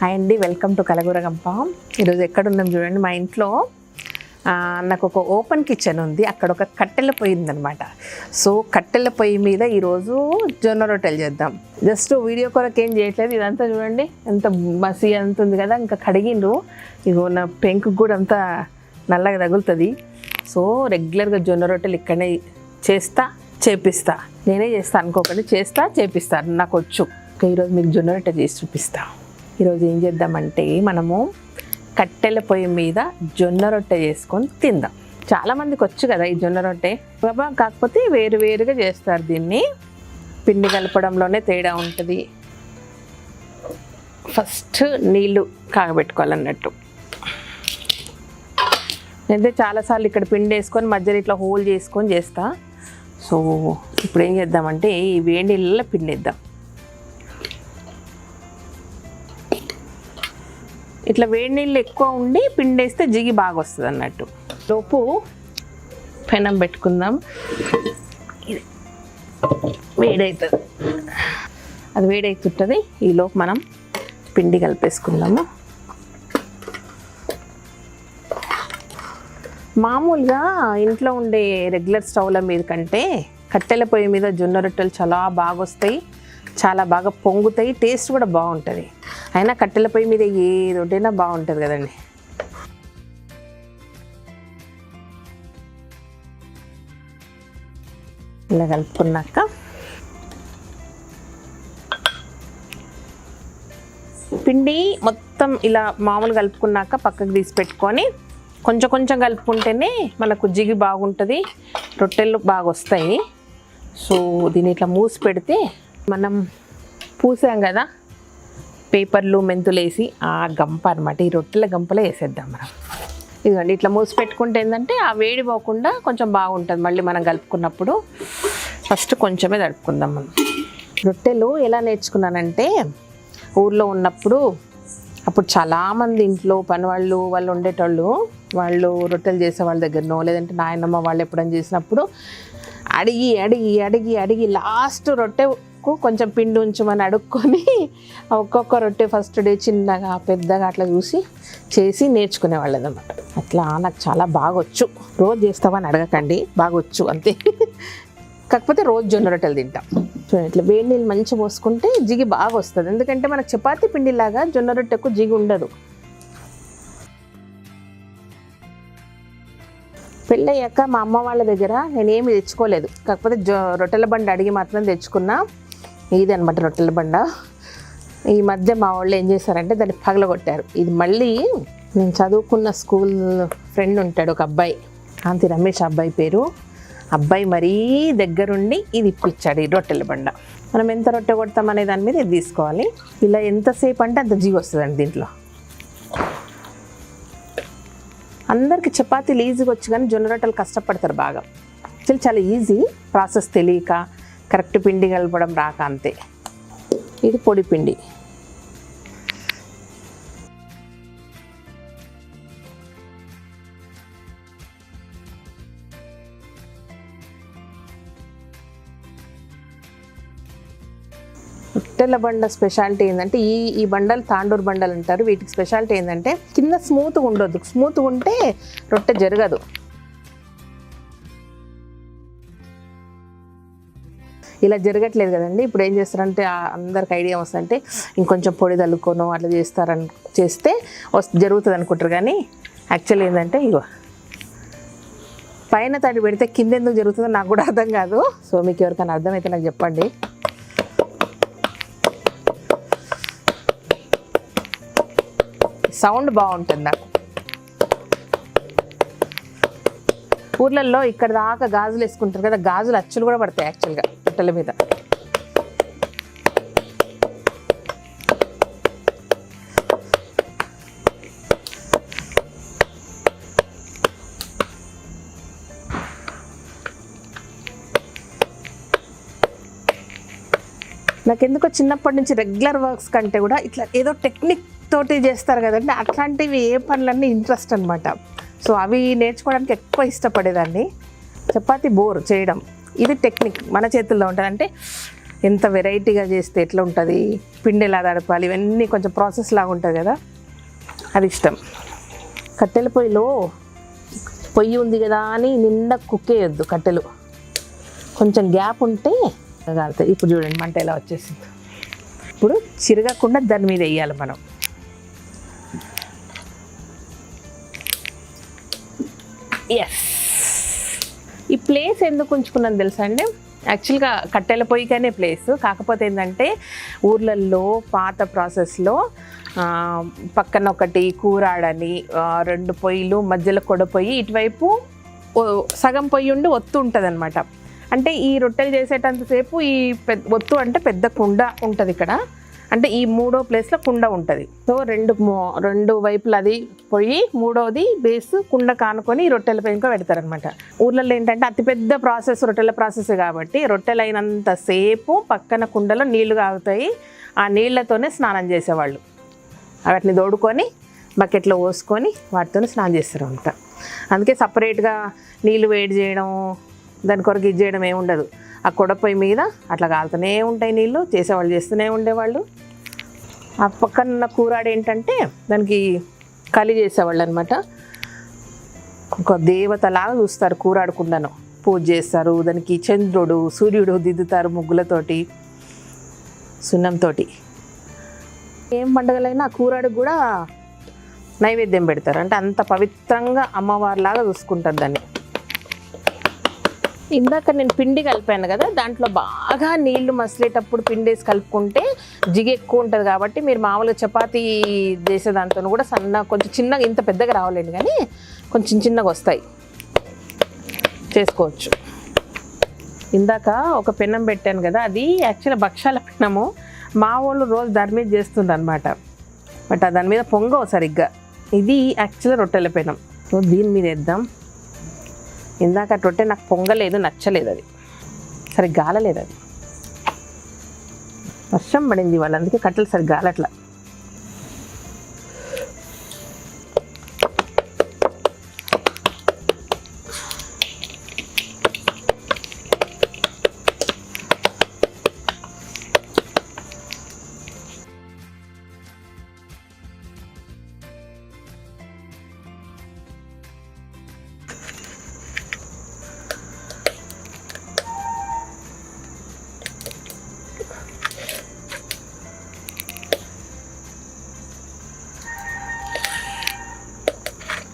Hi అండి, welcome to Kalagooragampa. ఈరోజు ఎక్కడున్నాం చూడండి, మా ఇంట్లో నాకు ఒక ఓపెన్ కిచెన్ ఉంది. అక్కడ ఒక కట్టెల పొయ్యి ఉందనమాట. సో కట్టెల పొయ్యి మీద ఈరోజు జొన్న రొట్టెలు చేద్దాం. జస్ట్ వీడియో కొరకు ఏం చేయట్లేదు. ఇదంతా చూడండి ఎంత మసి అంత ఉంది కదా, ఇంకా కడిగిండ్రు. ఇగో నా పెంకు కూడా అంతా నల్లగా తగులుతుంది. సో రెగ్యులర్గా జొన్న రొట్టెలు ఇక్కడనే చేపిస్తా. నేనే చేస్తాను అనుకోకండి, చేపిస్తాను, నాకు వచ్చు. ఈరోజు మీకు జొన్న రొట్టె చేసి చూపిస్తా. ఈరోజు ఏం చేద్దామంటే మనము కట్టెల పొయ్యి మీద జొన్న రొట్టె చేసుకొని తిందాం. చాలామందికి వచ్చు కదా ఈ జొన్న రొట్టె, కాకపోతే వేరుగా చేస్తారు దీన్ని. పిండి కలపడంలోనే తేడా ఉంటుంది. ఫస్ట్ నీళ్ళు కాగబెట్టుకోవాలన్నట్టు. నేనైతే చాలాసార్లు ఇక్కడ పిండి వేసుకొని మధ్యలో ఇట్లా హోల్ చేసుకొని చేస్తా. సో ఇప్పుడు ఏం చేద్దామంటే ఈ వేడి నీళ్ళలో పిండి వేద్దాం. ఇట్లా వేడి నీళ్ళు ఎక్కువ ఉండి పిండి వేస్తే జిగి బాగా వస్తుంది అన్నట్టు. లోపు పెనం పెట్టుకుందాం. ఇది వేడవుతుంది, అది వేడవుతుంటుంది. ఈలోపు మనం పిండి కలిపేసుకుందాము. మామూలుగా ఇంట్లో ఉండే రెగ్యులర్ స్టవ్ల మీద కంటే కట్టెల పొయ్యి మీద జొన్న రొట్టెలు చాలా బాగా వస్తాయి, చాలా బాగా పొంగుతాయి, టేస్ట్ కూడా బాగుంటుంది. అయినా కట్టెల పొయ్యి మీద ఏ రొట్టెనా బాగుంటుంది కదండి. ఇలా కలుపుకున్నాక పిండి మొత్తం ఇలా మామూలు కలుపుకున్నాక పక్కకు తీసి పెట్టుకొని కొంచెం కలుపుకుంటేనే మనకు జిగి బాగుంటుంది, రొట్టెలు బాగా వస్తాయి. సో దీన్ని ఇట్లా మూసి పెడితే మనం పూసాం కదా పేపర్లు మెంతులు వేసి ఆ గంప అనమాట, ఈ రొట్టెల గంపలో వేసేద్దాం మనం. ఇదిగోండి ఇట్లా మూసి పెట్టుకుంటే ఏంటంటే ఆ వేడి పోకుండా కొంచెం బాగుంటుంది. మళ్ళీ మనం కలుపుకున్నప్పుడు ఫస్ట్ కొంచెమే తడుపుకుందాం మనం. రొట్టెలు ఎలా నేర్చుకున్నానంటే ఊర్లో ఉన్నప్పుడు అప్పుడు చాలామంది ఇంట్లో పని వాళ్ళు ఉండేటోళ్ళు, వాళ్ళు రొట్టెలు చేసే వాళ్ళ దగ్గరనో లేదంటే నాయనమ్మ వాళ్ళు ఎప్పుడైనా చేసినప్పుడు అడిగి లాస్ట్ రొట్టెకు కొంచెం పిండి ఉంచమని అడుక్కొని ఒక్కొక్క రొట్టె ఫస్ట్ డే చిన్నగా పెద్దగా అట్లా చేసి నేర్చుకునేవాళ్ళు అన్నమాట. అట్లా నాకు చాలా బాగా వచ్చు. రోజు చేస్తామని అడగకండి, బాగా వచ్చు అంతే. కాకపోతే రోజు జొన్న రొట్టెలు తింటాం. చూడండి ఇట్లా వేడి నీళ్ళు మంచిగా పోసుకుంటే జిగి బాగా వస్తుంది. ఎందుకంటే మనకు చపాతీ పిండిలాగా జొన్న రొట్టెకు జిగి ఉండదు. పెళ్ళయ్యాక మా అమ్మ వాళ్ళ దగ్గర నేనేమి తెచ్చుకోలేదు, కాకపోతే రొట్టెల బండ అడిగి మాత్రం తెచ్చుకున్నా. ఇది అనమాట రొట్టెల బండ. ఈ మధ్య మా వాళ్ళు ఏం చేశారంటే దాన్ని పగలగొట్టారు. ఇది మళ్ళీ నేను చదువుకున్న స్కూల్ ఫ్రెండ్ ఉంటాడు ఒక అబ్బాయి, కాంతి రమేష్ అబ్బాయి పేరు. అబ్బాయి మరీ దగ్గరుండి ఇది ఇప్పించాడు ఈ రొట్టెల బండ. మనం ఎంత రొట్టె కొడతాం అనే దాని మీద ఇది తీసుకోవాలి. ఇలా ఎంతసేపు అంటే అంత జిగి వస్తుందండి దీంట్లో. అందరికీ చపాతీలు ఈజీగా వచ్చు కానీ జొన్న రొట్టెలు కష్టపడతారు బాగా. యాక్చువల్లీ చాలా ఈజీ ప్రాసెస్, తెలియక కరెక్ట్ పిండి కలపడం రాక అంతే. ఇది పొడి పిండి. రొట్టెల బండ స్పెషాలిటీ ఏంటంటే ఈ బండలు తాండూరు బండలు అంటారు. వీటికి స్పెషాలిటీ ఏంటంటే కింద స్మూత్గా ఉండొద్దు. స్మూత్గా ఉంటే రొట్టె జరగదు. ఇలా జరగట్లేదు కదండి. ఇప్పుడు ఏం చేస్తారంటే అందరికి ఐడియా వస్తుందంటే ఇంకొంచెం పొడి తల్లుకోనో అట్లా చేస్తే జరుగుతుంది అనుకుంటారు. కానీ యాక్చువల్లీ ఏంటంటే ఇగో పైన తడి పెడితే కింద ఎందుకు జరుగుతుందో నాకు కూడా అర్థం కాదు. సో మీకు ఎవరికైనా అర్థమైతే నాకు చెప్పండి. సౌండ్ బాగుంటుంది నాకు. ఊర్లలో ఇక్కడ దాకా గాజులు వేసుకుంటారు కదా, గాజులు అచ్చులు కూడా పడతాయి యాక్చువల్గా రొట్టెల మీద. నాకెందుకో చిన్నప్పటి నుంచి రెగ్యులర్ వర్క్స్ కంటే కూడా ఇట్లా ఏదో టెక్నిక్ తోటి చేస్తారు కదండి, అట్లాంటివి ఏ పనులన్నీ ఇంట్రెస్ట్ అనమాట. సో అవి నేర్చుకోవడానికి ఎక్కువ ఇష్టపడేదాన్ని. చపాతీ బోర్ చేయడం, ఇది టెక్నిక్ మన చేతుల్లో ఉంటుంది. అంటే ఎంత వెరైటీగా చేస్తే ఎట్లా ఉంటుంది, పిండి ఎలా తడపాలి, ఇవన్నీ కొంచెం ప్రాసెస్ లాగా ఉంటుంది కదా, అది ఇష్టం. కట్టెల పొయ్యిలో పొయ్యి ఉంది కదా అని నిండా కుక్కేయొద్దు కట్టెలు, కొంచెం గ్యాప్ ఉంటే కాలుతాయి. ఇప్పుడు చూడండి మంట ఎలా వచ్చేసింది. ఇప్పుడు చిరగకుండా దాని మీద వేయాలి మనం. ఎస్. ఈ ప్లేస్ ఎందుకు ఉంచుకున్నాను తెలుసా అండి, యాక్చువల్గా కట్టెల పొయ్యికనే ప్లేస్, కాకపోతే ఏంటంటే ఊర్లల్లో పాత ప్రాసెస్లో పక్కన ఒకటి కూరాడని 2 పొయ్యిలు, మధ్యలో కొడ పొయ్యి, ఇటువైపు సగం పొయ్యి ఉండి ఒత్తు ఉంటుంది అనమాట. అంటే ఈ రొట్టెలు చేసేటంతసేపు ఈ ఒత్తు అంటే పెద్ద కుండ ఉంటుంది ఇక్కడ, అంటే ఈ 3వ ప్లేస్లో కుండ ఉంటుంది. సో 2 వైపులు అది పొయ్యి, 3వది బేస్ కుండ కానుకొని రొట్టెల పై ఇంకా పెడతారనమాట. ఊర్లలో ఏంటంటే అతిపెద్ద ప్రాసెస్ రొట్టెల ప్రాసెస్ కాబట్టి రొట్టెలు అయినంతసేపు పక్కన కుండలో నీళ్లు కాగుతాయి, ఆ నీళ్లతోనే స్నానం చేసేవాళ్ళు. వాటిని తోడుకొని బకెట్లో పోసుకొని వాటితోనే స్నానం చేస్తారు అంట. అందుకే సపరేట్గా నీళ్ళు వేడి చేయడం, దాని కొరకు ఇది చేయడం ఏమి ఉండదు. ఆ కొడపొయ్యి మీద అట్లా కాలుతూనే ఉంటాయి నీళ్ళు, చేసేవాళ్ళు చేస్తూనే ఉండేవాళ్ళు. ఆ పక్కన కూరాడు ఏంటంటే దానికి కలి చేసేవాళ్ళు అనమాట. ఒక దేవతలాగా చూస్తారు కూరాడుకుండాను, పూజ చేస్తారు. దానికి చంద్రుడు సూర్యుడు దిద్దుతారు ముగ్గులతోటి, సున్నంతో. ఏం పండుగలైనా ఆ కూరాడికి కూడా నైవేద్యం పెడతారు, అంటే అంత పవిత్రంగా అమ్మవారిలాగా చూసుకుంటారు దాన్ని. ఇందాక నేను పిండి కలిపాను కదా, దాంట్లో బాగా నీళ్లు మసిలేటప్పుడు పిండి వేసి కలుపుకుంటే జిగి ఎక్కువ ఉంటుంది కాబట్టి మీరు మామూలుగా చపాతీ చేసే దాంతో కూడా సన్న కొంచెం చిన్నగా, ఇంత పెద్దగా రావాలండి కానీ కొంచెం చిన్నగా వస్తాయి, చేసుకోవచ్చు. ఇందాక ఒక పెనం పెట్టాను కదా, అది యాక్చువల్గా భక్షాల పెనము. మా వాళ్ళు రోజు దాని మీద చేస్తుండ్రు అనమాట, బట్ దాని మీద పొంగవు సరిగ్గా. ఇది యాక్చువల్గా రొట్టెల పెనం. సో దీని మీద వేద్దాం. ఇందాక రొట్టె నాకు పొంగలేదు, నచ్చలేదు, అది సరిగ్గా గాలలేదు. అది వర్షం పడింది వాళ్ళు, అందుకే కట్టెలు సరిగ్గా గాలట్లా.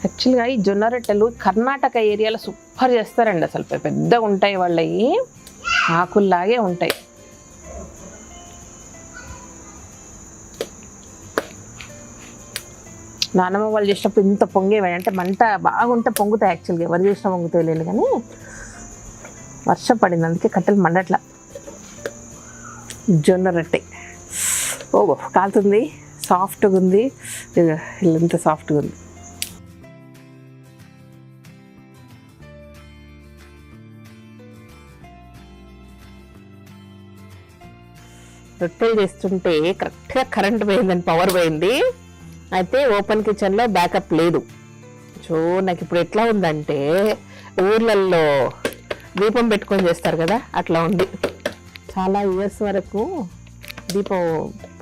యాక్చువల్గా ఈ జొన్న రొట్టెలు కర్ణాటక ఏరియాలో సూపర్ చేస్తారండి, అసలు పెద్దగా ఉంటాయి వాళ్ళవి, ఆకుల్లాగే ఉంటాయి. నానమ్మ వాళ్ళు చేసినప్పుడు ఇంత పొంగేవాడి, అంటే మంట బాగుంటే పొంగుతాయి. యాక్చువల్గా ఎవరు చేసినా పొంగుతాయి లేదు, కానీ వర్షం పడింది అందుకే కట్టెలు మండట్లా. జొన్న రొట్టె ఓ కాలుతుంది, సాఫ్ట్గా ఉంది, ఇంత సాఫ్ట్గా ఉంది. రొట్టెలు చేస్తుంటే కరెక్ట్గా కరెంట్ పోయిందని, పవర్ పోయింది. అయితే ఓపెన్ కిచెన్లో బ్యాకప్ లేదు. సో నాకు ఇప్పుడు ఎట్లా ఉందంటే ఊర్లల్లో దీపం పెట్టుకొని చేస్తారు కదా, అట్లా ఉంది. చాలా ఇయర్స్ వరకు దీపం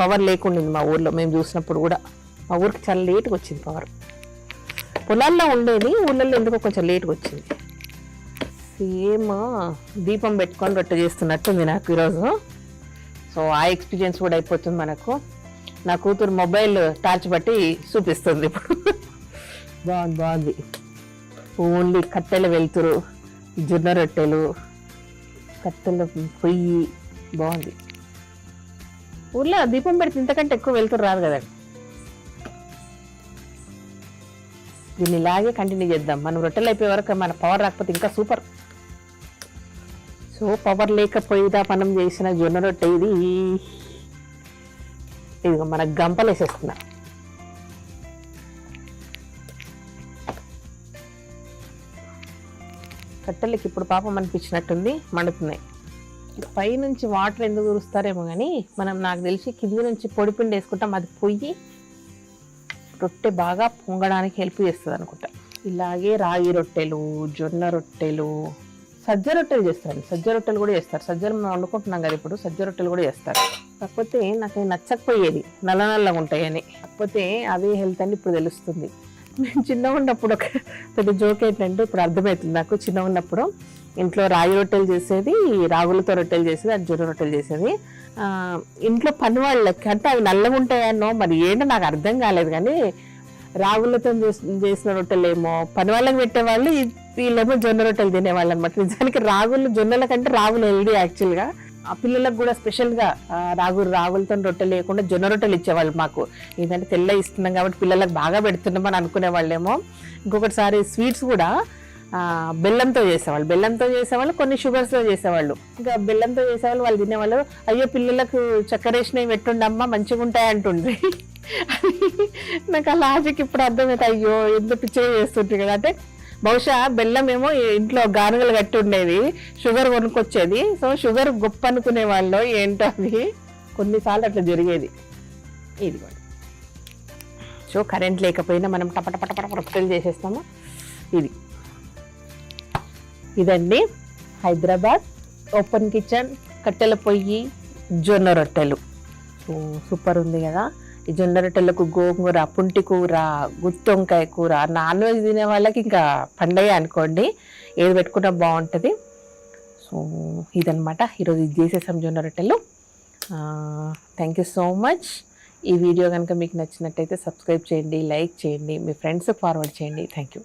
పవర్ లేకుండా మా ఊర్లో మేము చూసినప్పుడు కూడా. మా ఊరికి చాలా లేట్గా వచ్చింది పవర్. పొలాల్లో ఉండేది, ఊళ్ళల్లో ఎందుకో కొంచెం లేట్గా వచ్చింది. సేమ్ దీపం పెట్టుకొని రొట్టె చేస్తున్నట్టుంది నాకు ఈరోజు. సో ఆ ఎక్స్పీరియన్స్ కూడా అయిపోతుంది మనకు. నా కూతురు మొబైల్ టార్చ్ బట్టి చూపిస్తుంది ఇప్పుడు. బాగుంది. ఓన్లీ కట్టెల వెలుతురు, జొన్న రొట్టెలు, కట్టెల పొయ్యి, బాగుంది. ఊళ్ళో దీపం పెడితే ఇంతకంటే ఎక్కువ వెలుతురు రాదు కదండి. దీన్ని ఇలాగే కంటిన్యూ చేద్దాం. మనం రొట్టెలు అయిపోయే వరకు మన పవర్ రాకపోతే ఇంకా సూపర్. సో పవర్ లేకపోయిదా మనం చేసిన జొన్న రొట్టె ఇది. ఇదిగో మన గంపలు వేసేస్తున్నా. కట్టెలకి ఇప్పుడు పాపం అనిపించినట్టుంది, మండుతున్నాయి. పైనుంచి వాటర్ ఎందుకు కురుస్తారేమో కానీ మనం నాకు తెలిసి కింది నుంచి పొడిపిండి వేసుకుంటాం, అది పొయ్యి రొట్టె బాగా పొంగడానికి హెల్ప్ చేస్తుంది అనుకుంటా. ఇలాగే రాగి రొట్టెలు, జొన్న రొట్టెలు, సజ్జ రొట్టెలు చేస్తారు, సజ్జ రొట్టెలు కూడా చేస్తారు. సజ్జలు మనం వండుకుంటున్నాం కదా ఇప్పుడు, సజ్జ రొట్టెలు కూడా చేస్తారు. కాకపోతే నాకు అవి నచ్చకపోయేది, నల్ల నల్లగా ఉంటాయని. కాకపోతే అవి హెల్త్ అని ఇప్పుడు తెలుస్తుంది. నేను చిన్నగా ఉన్నప్పుడు ఒక పెద్ద జోక్ ఏంటంటే ఇప్పుడు అర్థమవుతుంది నాకు. చిన్నగా ఉన్నప్పుడు ఇంట్లో రాగి రొట్టెలు చేసేది, రాగులతో రొట్టెలు చేసేది, అది జొన్న రొట్టెలు చేసేది. ఇంట్లో పని వాళ్ళకి అంటే అవి నల్లగా ఉంటాయన్నో మరి ఏంటో నాకు అర్థం కాలేదు. కానీ రాగులతో చేసిన రొట్టెలేమో పని వాళ్ళకి పెట్టేవాళ్ళు, వీళ్ళేమో జొన్న రొట్టెలు తినేవాళ్ళు అనమాట. నిజానికి జొన్నల కంటే రాగులు హెల్దీ యాక్చువల్గా. ఆ పిల్లలకు కూడా స్పెషల్గా రాగులతో రొట్టెలు లేకుండా జొన్న రొట్టెలు ఇచ్చేవాళ్ళు మాకు. ఏంటంటే తెల్ల ఇస్తున్నాం కాబట్టి పిల్లలకు బాగా పెడుతున్నామని అనుకునే వాళ్ళేమో. ఇంకొకటిసారి స్వీట్స్ కూడా బెల్లంతో చేసేవాళ్ళు, కొన్ని షుగర్స్తో చేసేవాళ్ళు. ఇంకా బెల్లంతో చేసేవాళ్ళు, వాళ్ళు తినేవాళ్ళు. అయ్యో పిల్లలకు చక్కెర వేసినవి పెట్టుండమ్మా మంచిగా ఉంటాయి అంటుండ్రి. నాకు ఆ లాజిక్ ఇప్పుడు అర్థమైతే అయ్యో ఎంత పిచ్చిగా చేస్తుంటారు కదా. అంటే బహుశా బెల్లం ఏమో ఇంట్లో గానుగలు కట్టి ఉండేది, షుగర్ కొనుక్కొచ్చేది. సో షుగర్ గొప్ప అనుకునే వాళ్ళు ఏంటో అవి. కొన్నిసార్లు అట్లా జరిగేది. ఇది కూడా సో కరెంట్ లేకపోయినా మనం టపటపట రొట్టెలు చేసేస్తాము. ఇదండి హైదరాబాద్ ఓపెన్ కిచెన్ కట్టెల పొయ్యి జొన్న రొట్టెలు. సో సూపర్ ఉంది కదా. ఈ జొన్న రొట్టెలకు గోంగూర, పుంటి కూర, గుత్తి వంకాయ కూర, నాన్ వెజ్ తినే వాళ్ళకి ఇంకా పండగ అనుకోండి, ఏది పెట్టుకున్నా బాగుంటుంది. సో ఇదనమాట ఈరోజు ఇది చేసేసాం జొన్న రొట్టెలు. Thank you so much. ఈ వీడియో కనుక మీకు నచ్చినట్టయితే సబ్స్క్రైబ్ చేయండి, లైక్ చేయండి, మీ ఫ్రెండ్స్కి ఫార్వర్డ్ చేయండి. Thank you.